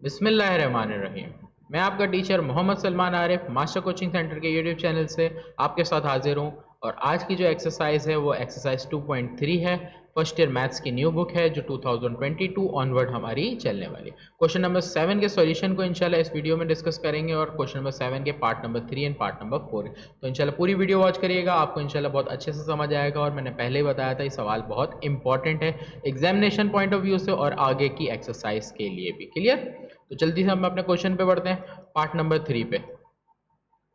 बिस्मिल्लाहिर्रहमानिर्रहीम। मैं आपका teacher Mohammad Salman Arif Master Coaching Centre के यूट्यूब चैनल से आपके साथ हाजिर हूँ। और आज की जो एक्सरसाइज है वो एक्सरसाइज 2.3 है। फर्स्ट ईयर मैथ्स की न्यू बुक है जो 2022 ऑनवर्ड हमारी चलने वाली। क्वेश्चन नंबर 7 के सॉल्यूशन को इंशाल्लाह इस वीडियो में डिस्कस करेंगे और क्वेश्चन नंबर 7 के part number 3 and part number 4। तो इंशाल्लाह पूरी वीडियो वॉच करिएगा, आपको इंशाल्लाह बहुत अच्छे से समझ आएगा। और मैंने पहले ही बताया था ये सवाल बहुत इंपॉर्टेंट है एग्जामिनेशन पॉइंट ऑफ व्यू से और आगे की एक्सरसाइज के लिए भी। क्लियर? तो जल्दी से हम अपने क्वेश्चन पे बढ़ते हैं, पार्ट नंबर 3 पे।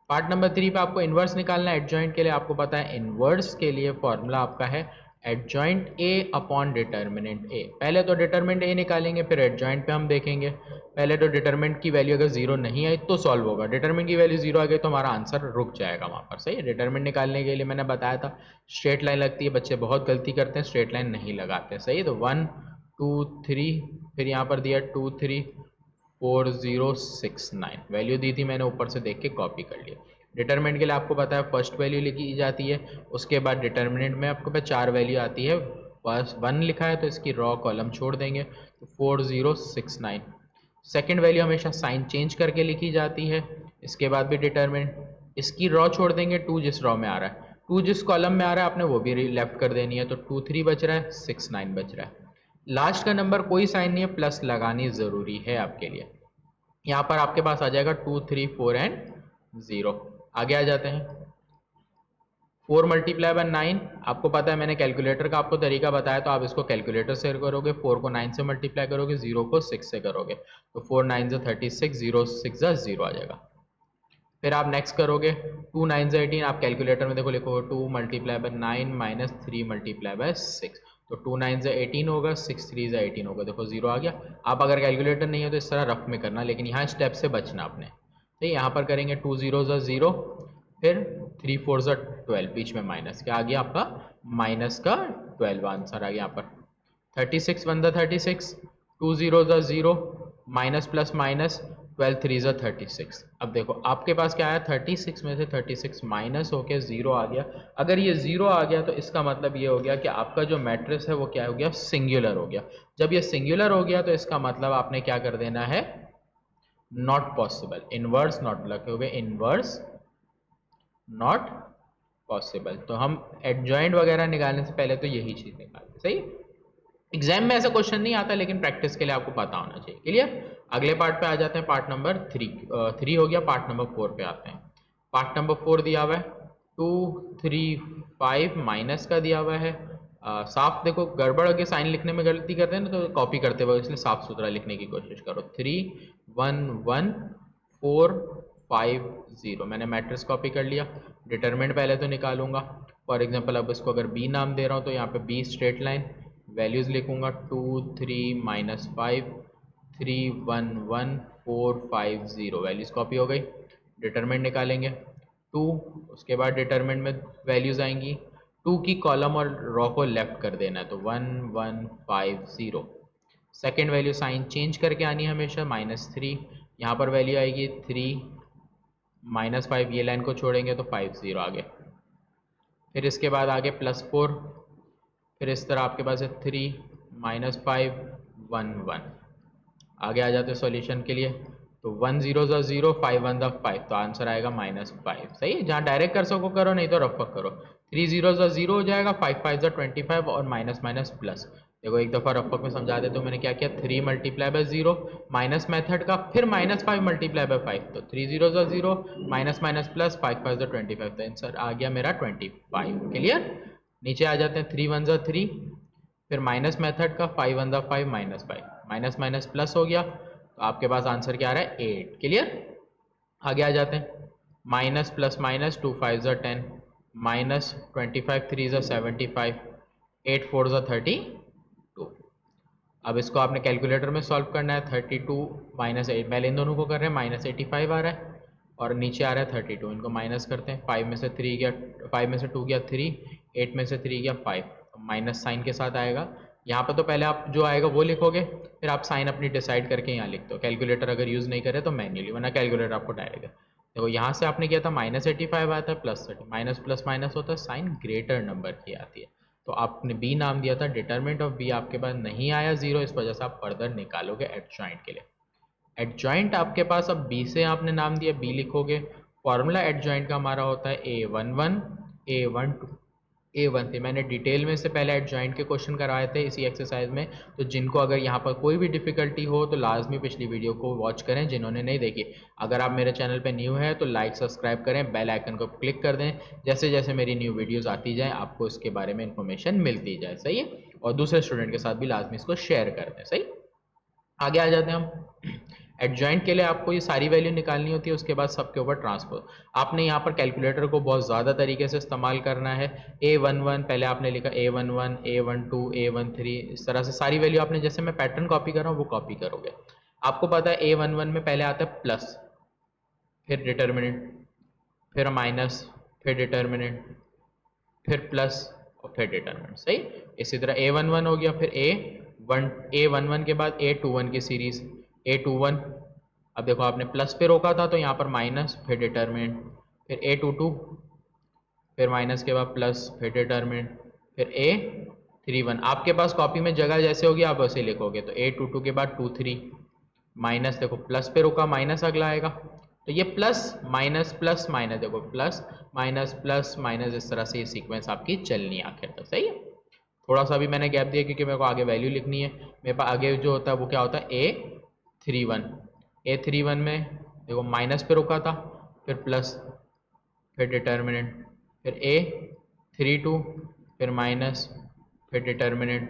पार्ट नंबर 3 पे आपको इन्वर्स निकालना है एडजॉइंट के लिए। आपको पता है इन्वर्स के लिए फॉर्मूला आपका है एडजॉइंट ए अपॉन डिटर्मिनेंट ए। पहले तो डिटर्मिनेंट ए निकालेंगे, फिर एडजॉइंट पे हम देखेंगे। पहले तो डिटर्मिनेंट की वैल्यू अगर जीरो नहीं आई तो सॉल्व होगा, डिटर्मिनेंट की वैल्यू जीरो आ गई तो हमारा आंसर रुक जाएगा वहां पर। सही है? डिटर्मिनेंट निकालने के लिए मैंने बताया था स्ट्रेट लाइन लगती है, बच्चे बहुत गलती करते हैं, स्ट्रेट लाइन नहीं लगाते। सही है? तो 1 2 3, फिर यहाँ पर दिया 2 3 4069 वैल्यू दी थी मैंने, ऊपर से देख के कॉपी कर लिया। डिटरमिनेंट के लिए आपको पता है फर्स्ट वैल्यू लिखी जाती है, उसके बाद डिटरमिनेंट में आपको पास 4 वैल्यू आती है। फर्स्ट 1 लिखा है तो इसकी रॉ कॉलम छोड़ देंगे तो 4069। सेकेंड वैल्यू हमेशा साइन चेंज करके लिखी जाती है। इसके बाद भी डिटरमिनेंट, इसकी रॉ छोड़ देंगे 2 जिस रॉ में आ रहा है, 2 जिस कॉलम में आ रहा है आपने वो भी लेफ्ट कर देनी है। तो 2 3 बच रहा है, 6 9 बच रहा है। लास्ट का नंबर कोई साइन नहीं है, प्लस लगानी जरूरी है आपके लिए। यहाँ पर आपके पास आ जाएगा 2 3 4 एंड 0। आगे आ जाते हैं। 4 मल्टीप्लाई बाय 9, आपको पता है मैंने कैलकुलेटर का आपको तरीका बताया, तो आप इसको कैलकुलेटर से करोगे। 4 को 9 से मल्टीप्लाई करोगे, 0 को 6 से करोगे, तो 4 9 से 36, 0 6 0 आ जाएगा। फिर आप नेक्स्ट करोगे 2 9 से 18, आप कैलकुलेटर में देखो लिखो 2 multiply by 9 minus 3 multiply by 6, तो 2 9 से 18 होगा, 6 3 से 18 होगा, देखो 0 आ गया। आप अगर कैलकुलेटर नहीं है तो इस तरह रफ में करना, लेकिन यहाँ स्टेप से बचना आपने। तो यहाँ पर करेंगे 2 0 से 0, फिर 3 4 से 12, बीच में माइनस, क्या आ गया आपका माइनस का 12 आंसर आ गया यहाँ पर। 36 1 the 36, 2 0 the 0, minus plus minus 12 3 ज़ा 36। अब देखो आपके पास क्या आया, 36 में से 36 माइनस होके 0 आ गया। अगर ये 0 आ गया तो इसका मतलब ये हो गया कि आपका जो मैट्रिक्स है वो क्या हो गया, सिंगुलर हो गया। जब ये सिंगुलर हो गया तो इसका मतलब आपने क्या कर देना है, नॉट पॉसिबल, इनवर्स नॉट लिखोगे, इनवर्स नॉट पॉसिबल। तो हम एडजॉइंट वगैरह निकालने से पहले तो यही चीज निकालते। सही? एग्जाम में ऐसा क्वेश्चन नहीं आता, लेकिन प्रैक्टिस के लिए आपको पता होना चाहिए। क्लियर? अगले पार्ट पे आ जाते हैं, पार्ट नंबर 3 हो गया, पार्ट नंबर 4 पे आते हैं। पार्ट नंबर 4 दिया हुआ है 2 3 5 माइनस का दिया हुआ है। साफ देखो, गड़बड़ के साइन लिखने में गलती करते हैं ना तो कॉपी करते हुए, इसलिए साफ सुथरा लिखने की कोशिश करो। 3 1 1 4 5 0, मैंने मैट्रिक्स कॉपी कर लिया। डिटरमिनेंट पहले तो निकालूंगा। फॉर एग्जांपल अब इसको अगर बी नाम दे रहा हूँ तो यहाँ पे बी स्ट्रेट लाइन, वैल्यूज लिखूंगा 2 3 माइनस 5 3 1 1 4 5 0, वैल्यूज कॉपी हो गई। डिटरमिनेंट निकालेंगे 2, उसके बाद डिटरमिनेंट में वैल्यूज आएंगी, 2 की कॉलम और रॉ को लेफ्ट कर देना है, तो 1 1 5 0। सेकेंड वैल्यू साइन चेंज करके आनी है हमेशा, -3, यहाँ पर वैल्यू आएगी 3 -5, ये लाइन को छोड़ेंगे तो 5 0 आ गया। फिर इसके बाद आगे +4, फिर इस तरह आपके पास है 3 -5 1 1। आगे आ जाते हैं सॉल्यूशन के लिए, तो 1 0 ज़ा 0, 5 1 ज़ा 5, तो आंसर आएगा -5। सही है? जहाँ डायरेक्ट कर सको करो, नहीं तो रफ करो। 3 0 ज़ा 0 हो जाएगा, 5 5 ज़ा 25 और माइनस माइनस प्लस। देखो एक दफ़ा रफ में समझा देते, तो मैंने क्या किया, 3 मल्टीप्लाई बाय 0 माइनस मेथड का, फिर -5 मल्टीप्लाई बाय 5, तो 3 0 ज़ा 0 माइनस माइनस प्लस 5 5 ज़ा 25, तो आंसर आ गया मेरा 25। क्लियर? नीचे आ जाते हैं 3 1 ज़ा 3, फिर माइनस मेथड का 5 1 ज़ा 5 -5, माइनस माइनस प्लस हो गया, तो आपके पास आंसर क्या आ रहा है 8। क्लियर? आगे आ जाते हैं, माइनस प्लस माइनस 2 5 ज़ा 10, माइनस 25 3 ज़ा 75, 8 4 ज़ा 32। अब इसको आपने कैलकुलेटर में सॉल्व करना है। 32 माइनस 8, पहले इन दोनों को कर रहे हैं, -85 आ रहा है और नीचे आ रहा है 32, इनको माइनस करते हैं। 5 में से 3 गया, 5 में से 2 गया 3, 8 में से 3 गया 5, माइनस साइन के साथ आएगा। यहाँ पर तो पहले आप जो आएगा वो लिखोगे, फिर आप साइन अपनी डिसाइड करके यहाँ लिखते हो। कैलकुलेटर अगर यूज़ नहीं करे तो मैन्युअली, वरना कैलकुलेटर आपको डायरेक्ट है। देखो यहाँ से आपने किया था -85 आता है, +30, माइनस प्लस माइनस होता है, साइन ग्रेटर नंबर की आती है। तो आपने बी नाम दिया था, डिटरमिनेंट ऑफ बी आपके पास नहीं आया 0, इस वजह से आप फर्दर निकालोगे एडजॉइंट के लिए। एडजॉइंट आपके पास अब बी से आपने नाम दिया, बी लिखोगे। फॉर्मूला एडजॉइंट का हमारा होता है A11 A12 A13। मैंने डिटेल में से पहले एडजॉइंट के क्वेश्चन कराए थे इसी एक्सरसाइज में, तो जिनको अगर यहाँ पर कोई भी डिफिकल्टी हो तो लाजमी पिछली वीडियो को वॉच करें जिन्होंने नहीं देखी। अगर आप मेरे चैनल पर न्यू है तो लाइक सब्सक्राइब करें, बेल आइकन को क्लिक कर दें, जैसे जैसे मेरी न्यू वीडियोज़ आती जाए आपको इसके बारे में इंफॉर्मेशन मिलती जाए। सही है, और दूसरे स्टूडेंट के साथ भी लाजमी इसको शेयर कर दें। सही, आगे आ जाते हैं हम। एडजॉइंट के लिए आपको ये सारी वैल्यू निकालनी होती है, उसके बाद सबके ऊपर ट्रांसपोज। आपने यहाँ पर कैलकुलेटर को बहुत ज़्यादा तरीके से इस्तेमाल करना है। A11 पहले आपने लिखा A11 A12 A13, इस तरह से सारी वैल्यू आपने, जैसे मैं पैटर्न कॉपी कर रहा हूँ वो कॉपी करोगे। आपको पता है A11 में पहले आता है प्लस, फिर डिटर्मिनेंट, फिर माइनस, फिर डिटर्मिनेंट, फिर प्लस और फिर डिटर्मिनेंट। सही, इसी तरह A11 हो गया, फिर A11 के बाद A21 की सीरीज A21। अब देखो आपने प्लस पे रोका था तो यहाँ पर माइनस, फिर डिटर्मिनेंट, फिर A22, फिर माइनस के बाद प्लस, फिर डिटर्मिनेंट, फिर A31। आपके पास कॉपी में जगह जैसे होगी आप वैसे लिखोगे, तो A22 के बाद 23 माइनस, देखो प्लस पे रुका, माइनस अगला आएगा, तो ये प्लस माइनस, देखो प्लस माइनस, इस तरह से ये सीक्वेंस आपकी चलनी है आखिर तक। सही है, थोड़ा सा भी मैंने गैप दिया क्योंकि मेरे को आगे वैल्यू लिखनी है। मेरे पास आगे जो होता है वो क्या होता है A31 में देखो माइनस पे रुका था, फिर प्लस, फिर डिटर्मिनेंट, फिर A32, फिर माइनस, फिर डिटर्मिनेंट,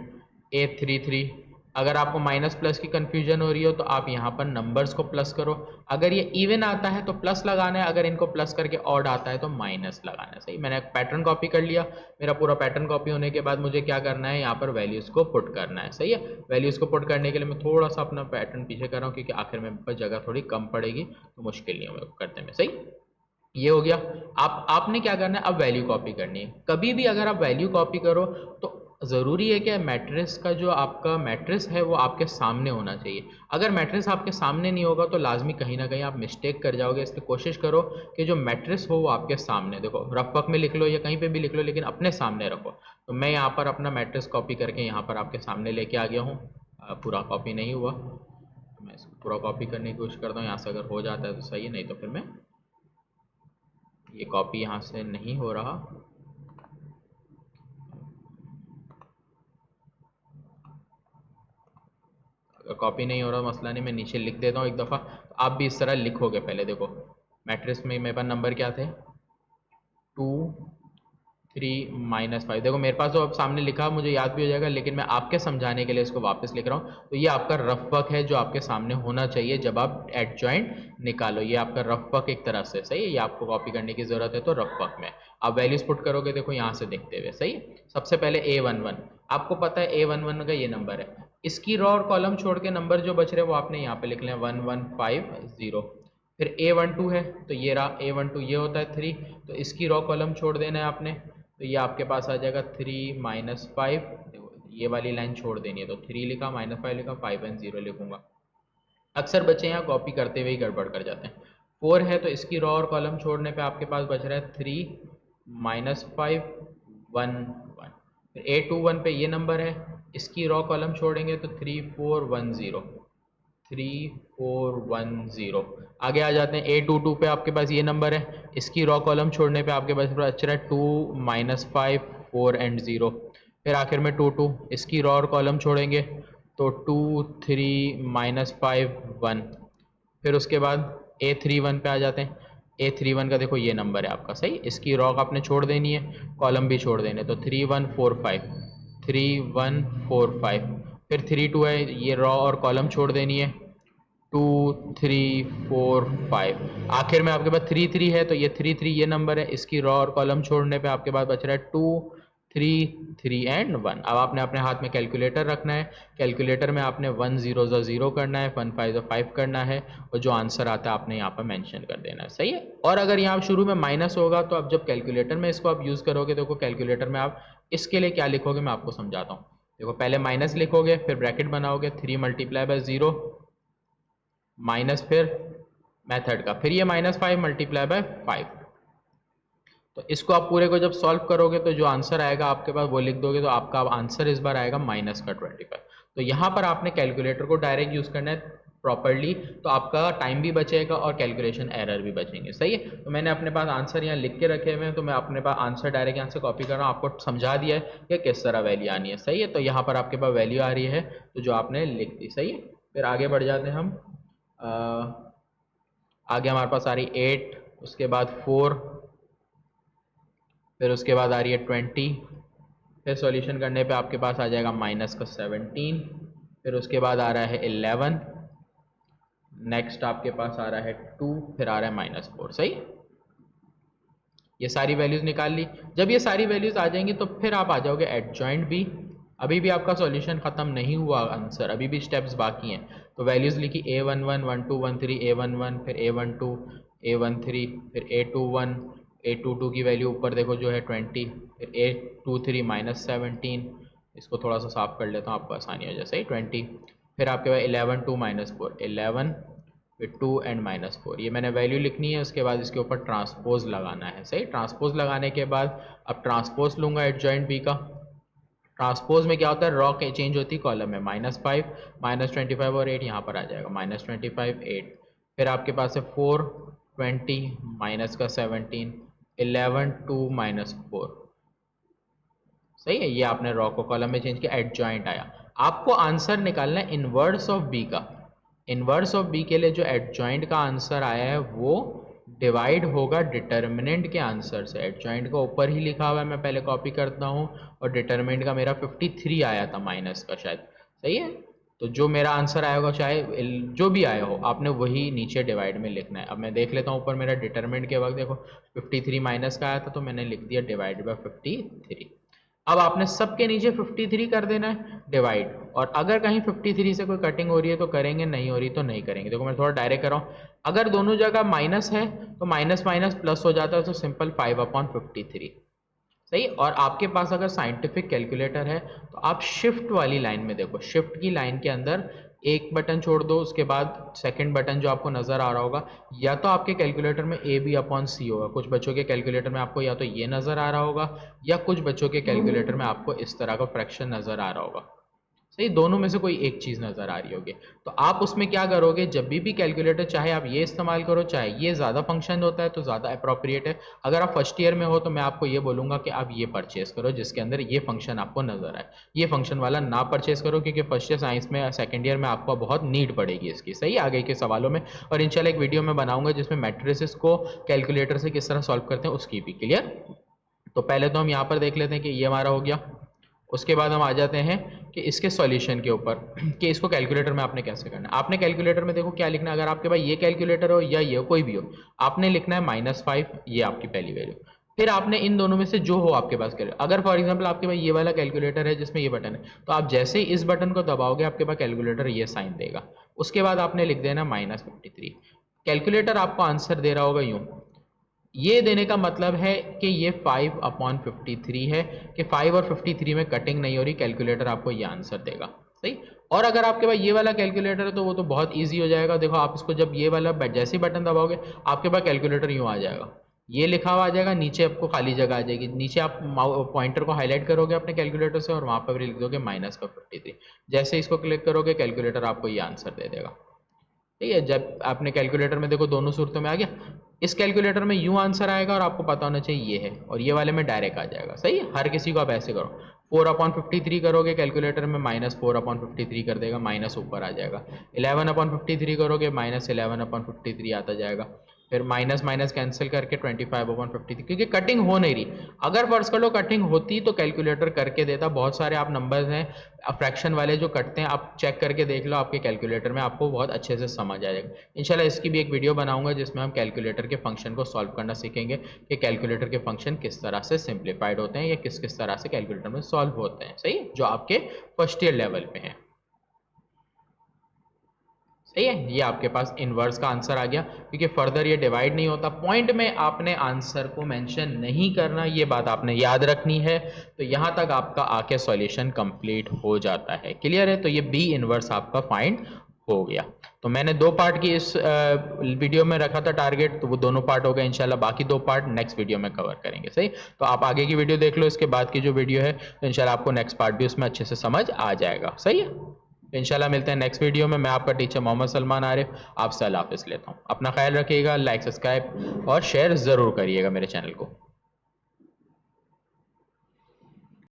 A33। अगर आपको माइनस प्लस की कंफ्यूजन हो रही हो तो आप यहाँ पर नंबर्स को प्लस करो, अगर ये इवन आता है तो प्लस लगाना है, अगर इनको प्लस करके ऑड आता है तो माइनस लगाना है। सही, मैंने पैटर्न कॉपी कर लिया। मेरा पूरा पैटर्न कॉपी होने के बाद मुझे क्या करना है, यहाँ पर वैल्यूज़ को पुट करना है। सही है, वैल्यूज़ को पुट करने के लिए मैं थोड़ा सा अपना पैटर्न पीछे कर रहा हूँ क्योंकि आखिर में जगह थोड़ी कम पड़ेगी तो मुश्किल नहीं होगा करने में। सही, ये हो गया। आपने क्या करना है, अब वैल्यू कॉपी करनी है। कभी भी अगर आप वैल्यू कॉपी करो तो ज़रूरी है कि मैट्रिक्स का जो आपका मैट्रिक्स है वो आपके सामने होना चाहिए। अगर मैट्रिक्स आपके सामने नहीं होगा तो लाजमी कहीं ना कहीं आप मिस्टेक कर जाओगे, इसलिए कोशिश करो कि जो मैट्रिक्स हो वो आपके सामने, देखो रफ वर्क में लिख लो या कहीं पे भी लिख लो लेकिन अपने सामने रखो। तो मैं यहाँ पर अपना मैट्रिक्स कॉपी करके यहाँ पर आपके सामने लेके आ गया हूँ। पूरा कॉपी नहीं हुआ तो मैं इसको पूरा कॉपी करने की कोशिश करता हूँ, यहाँ से अगर हो जाता है तो सही है, नहीं तो फिर मैं ये कॉपी यहाँ से नहीं हो रहा। अगर कॉपी नहीं हो रहा मसला नहीं, मैं नीचे लिख देता हूँ एक दफ़ा, तो आप भी इस तरह लिखोगे। पहले देखो मैट्रिक्स में मेरे पास नंबर क्या थे, 2 3 -5। देखो मेरे पास तो अब सामने लिखा मुझे याद भी हो जाएगा, लेकिन मैं आपके समझाने के लिए इसको वापस लिख रहा हूँ। तो ये आपका रफ वर्क है जो आपके सामने होना चाहिए जब आप एडजॉइंट निकालो। ये आपका रफ वर्क एक तरह से। सही है, ये आपको कॉपी करने की ज़रूरत है तो रफ वर्क में आप वैल्यूज पुट करोगे। देखो यहाँ से देखते हुए, सही, सबसे पहले A11, आपको पता है A11 का ये नंबर है, इसकी रो और कॉलम छोड़ के नंबर जो बच रहे हैं वो आपने यहाँ पे लिख लें 1150। फिर A12 है तो ये रहा A12, ये होता है 3, तो इसकी रो कॉलम छोड़ देना है आपने, तो ये आपके पास आ जाएगा 3 -5। देखो ये वाली लाइन छोड़ देनी है तो 3 लिखा, -5 लिखा, 5 and 0 लिखूंगा। अक्सर बच्चे यहाँ कॉपी करते हुए ही गड़बड़ कर जाते हैं। 4 है तो इसकी रो और कॉलम छोड़ने पे आपके पास बच रहा है 3 -5 1 1। फिर A21 पे ये नंबर है, इसकी रो कॉलम छोड़ेंगे तो 3 4 1 0 3 4 1 0। आगे आ जाते हैं A22 पे, आपके पास ये नंबर है, इसकी रो कॉलम छोड़ने पे आपके पास अच्छा है 2 -5 4 and 0। फिर आखिर में 2 2, इसकी रो और कॉलम छोड़ेंगे तो 2 3 -5 1। फिर उसके बाद A31 पे आ जाते हैं। A31 का देखो ये नंबर है आपका, सही, इसकी रो आपने छोड़ देनी है, कॉलम भी छोड़ देने, तो 3 1 4 5 3 1 4 5। फिर 3 2 है, ये रो और कॉलम छोड़ देनी है, 2 3 4 5। आखिर में आपके पास 3 3 है तो ये 3 3 ये नंबर है, इसकी रो और कॉलम छोड़ने पे आपके पास बच रहा है 2 3 3 and 1। अब आपने अपने हाथ में कैलकुलेटर रखना है, कैलकुलेटर में आपने 1 0 0 करना है, 1 5 5 करना है, और जो आंसर आता है आपने यहाँ पर मेंशन कर देना है। सही है, और अगर यहाँ शुरू में माइनस होगा तो अब जब कैलकुलेटर में इसको आप यूज़ करोगे, देखो कैलकुलेटर में आप इसके लिए क्या लिखोगे मैं आपको समझाता हूँ। देखो पहले माइनस लिखोगे, फिर ब्रैकेट बनाओगे, 3 × 0 माइनस, फिर मेथड का, फिर ये -5 × 5। तो इसको आप पूरे को जब सॉल्व करोगे तो जो आंसर आएगा आपके पास वो लिख दोगे, तो आपका आंसर इस बार आएगा -25। तो यहाँ पर आपने कैलकुलेटर को डायरेक्ट यूज़ करना है। प्रॉपरली, तो आपका टाइम भी बचेगा और कैलकुलेशन एरर भी बचेंगे। सही है, तो मैंने अपने पास आंसर यहाँ लिख के रखे हुए हैं, तो मैं अपने पास आंसर डायरेक्ट यहाँ से कॉपी कर रहा हूँ, आपको समझा दिया है कि किस तरह वैल्यू आनी है। सही है, तो यहाँ पर आपके पास वैल्यू आ रही है तो जो आपने लिख दी। सही है, फिर आगे बढ़ जाते हैं हम। आगे हमारे पास आ रही 8, उसके बाद 4, फिर उसके बाद आ रही है 20, फिर सॉल्यूशन करने पे आपके पास आ जाएगा माइनस का 17, फिर उसके बाद आ रहा है 11, नेक्स्ट आपके पास आ रहा है 2, फिर आ रहा है -4। सही, ये सारी वैल्यूज निकाल ली। जब ये सारी वैल्यूज आ जाएंगी तो फिर आप आ जाओगे एडजॉइंट बी। अभी भी आपका सॉल्यूशन खत्म नहीं हुआ, आंसर अभी भी स्टेप्स बाकी हैं। तो वैल्यूज लिखी A11 12 13, A11, फिर A12, A13, फिर A21, A22 की वैल्यू ऊपर देखो जो है 20, फिर A23 -17, इसको थोड़ा सा साफ कर लेता हूँ आपको आसानी हो जाए। सही, 20, फिर आपके पास 11 2 -4, 11, फिर 2 एंड -4, ये मैंने वैल्यू लिखनी है। उसके बाद इसके ऊपर ट्रांसपोज लगाना है। सही, ट्रांसपोज लगाने के बाद अब ट्रांसपोज लूँगा एडजॉइंट बी का। ट्रांसपोज में क्या होता है, रॉ के चेंज होती है कॉलम में, -5, -25 और 8 यहाँ पर आ जाएगा, -25 8, फिर आपके पास है 4 20 माइनस का 17 11 2 -4। सही है, ये आपने रॉ को कॉलम में चेंज किया, एडजॉइंट आया। आपको आंसर निकालना है इनवर्स ऑफ बी का। इनवर्स ऑफ बी के लिए जो एडजॉइंट का आंसर आया है वो डिवाइड होगा डिटर्मिनेंट के आंसर से। एडजॉइंट का ऊपर ही लिखा हुआ है, मैं पहले कॉपी करता हूँ, और डिटर्मिनेंट का मेरा 53 आया था माइनस का शायद। सही है, तो जो मेरा आंसर आया होगा, चाहे जो भी आया हो, आपने वही नीचे डिवाइड में लिखना है। अब मैं देख लेता हूँ ऊपर मेरा डिटर्मिनेंट के वक्त देखो 53 माइनस का आया था, तो मैंने लिख दिया डिवाइड बाय 53। अब आपने सबके नीचे 53 कर देना है डिवाइड, और अगर कहीं 53 से कोई कटिंग हो रही है तो करेंगे, नहीं हो रही तो नहीं करेंगे। देखो मैं थोड़ा डायरेक्ट कर रहा हूँ, अगर दोनों जगह माइनस है तो माइनस माइनस प्लस हो जाता है, तो सिंपल 5/53। सही, और आपके पास अगर साइंटिफिक कैलकुलेटर है तो आप शिफ्ट वाली लाइन में देखो, शिफ्ट की लाइन के अंदर एक बटन छोड़ दो, उसके बाद सेकंड बटन जो आपको नजर आ रहा होगा, या तो आपके कैलकुलेटर में AB/C होगा, कुछ बच्चों के कैलकुलेटर में आपको या तो ये नजर आ रहा होगा, या कुछ बच्चों के कैलकुलेटर में आपको इस तरह का फ्रैक्शन नजर आ रहा होगा। सही, दोनों में से कोई एक चीज़ नज़र आ रही होगी। तो आप उसमें क्या करोगे, जब भी कैलकुलेटर, चाहे आप ये इस्तेमाल करो, चाहे ये ज़्यादा फंक्शन होता है तो ज़्यादा अप्रोप्रिएट है। अगर आप फर्स्ट ईयर में हो तो मैं आपको ये बोलूँगा कि आप ये परचेस करो जिसके अंदर ये फंक्शन आपको नज़र आए। ये फंक्शन वाला ना परचेस करो, क्योंकि फर्स्ट ईयर साइंस में, सेकेंड ईयर में आपको बहुत नीड पड़ेगी इसकी। सही, आगे के सवालों में, और इंशाल्लाह एक वीडियो में बनाऊंगा जिसमें मैट्रिसेस को कैलकुलेटर से किस तरह सॉल्व करते हैं उसकी भी। क्लियर, तो पहले तो हम यहाँ पर देख लेते हैं कि ये हमारा हो गया। उसके बाद हम आ जाते हैं कि इसके सॉल्यूशन के ऊपर, कि इसको कैलकुलेटर में आपने कैसे करना है। आपने कैलकुलेटर में देखो क्या लिखना है, अगर आपके पास ये कैलकुलेटर हो या ये कोई भी हो, आपने लिखना है -5, ये आपकी पहली वैल्यू। फिर आपने इन दोनों में से जो हो आपके पास कैलकुलेटर, अगर फॉर एग्जांपल आपके पास ये वाला कैलकुलेटर है जिसमें ये बटन है, तो आप जैसे ही इस बटन को दबाओगे आपके पास कैलकुलेटर ये साइन देगा। उसके बाद आपने लिख देना -53। कैलकुलेटर आपको आंसर दे रहा होगा यूं, ये देने का मतलब है कि ये 5/53 है, कि 5 और 53 में कटिंग नहीं हो रही, कैलकुलेटर आपको ये आंसर देगा। सही, और अगर आपके पास ये वाला कैलकुलेटर है तो वो तो बहुत इजी हो जाएगा। देखो आप इसको जब ये वाला जैसे ही बटन दबाओगे आपके पास कैलकुलेटर यूँ आ जाएगा, ये लिखा हुआ आ जाएगा, नीचे आपको खाली जगह आ जाएगी, नीचे आप पॉइंटर को हाईलाइट करोगे अपने कैलकुलेटर से और वहाँ पर लिख दोगे -53। जैसे इसको क्लिक करोगे कैलकुलेटर आपको ये आंसर दे देगा। ठीक है, जब आपने कैलकुलेटर में देखो दोनों सूरतों में आ गया, इस कैलकुलेटर में यूं आंसर आएगा और आपको पता होना चाहिए ये है, और ये वाले में डायरेक्ट आ जाएगा। सही है, हर किसी को आप ऐसे करो, 4/53 करोगे कैलकुलेटर में -4/53 कर देगा, माइनस ऊपर आ जाएगा। 11/53 करोगे -11/53 आता जाएगा। फिर माइनस माइनस कैंसिल करके 25/53, क्योंकि कटिंग हो नहीं रही। अगर फर्ज कर लो कटिंग होती तो कैलकुलेटर करके देता। बहुत सारे आप नंबर्स हैं फ्रैक्शन वाले जो कटते हैं, आप चेक करके देख लो आपके कैलकुलेटर में, आपको बहुत अच्छे से समझ आ जाएगा। इंशाल्लाह इसकी भी एक वीडियो बनाऊंगा जिसमें हम कैलकुलेटर के फंक्शन को सॉल्व करना सीखेंगे कि कैलकुलेटर के फंक्शन किस तरह से सिंप्लीफाइड होते हैं या किस किस तरह से कैलकुलेटर में सॉल्व होते हैं। सही, जो आपके फर्स्ट ईयर लेवल पे हैं। सही है, ये आपके पास इनवर्स का आंसर आ गया, क्योंकि फर्दर ये डिवाइड नहीं होता। पॉइंट में आपने आंसर को मेंशन नहीं करना, ये बात आपने याद रखनी है। तो यहाँ तक आपका आके सॉल्यूशन कंप्लीट हो जाता है। क्लियर है, तो ये बी इनवर्स आपका फाइंड हो गया। तो मैंने 2 पार्ट की इस वीडियो में रखा था टारगेट, तो वो दोनों पार्ट हो गए। इंशाल्लाह बाकी 2 पार्ट नेक्स्ट वीडियो में कवर करेंगे। सही, तो आप आगे की वीडियो देख लो, इसके बाद की जो वीडियो है तो इंशाल्लाह आपको नेक्स्ट पार्ट भी उसमें अच्छे से समझ आ जाएगा। सही है। तो इंशाल्लाह मिलते हैं नेक्स्ट वीडियो में। मैं आपका टीचर मोहम्मद सलमान आरिफ आपसे अल्लाह हाफ़िज़ लेता हूँ। अपना ख्याल रखिएगा, लाइक सब्सक्राइब और शेयर ज़रूर करिएगा मेरे चैनल को।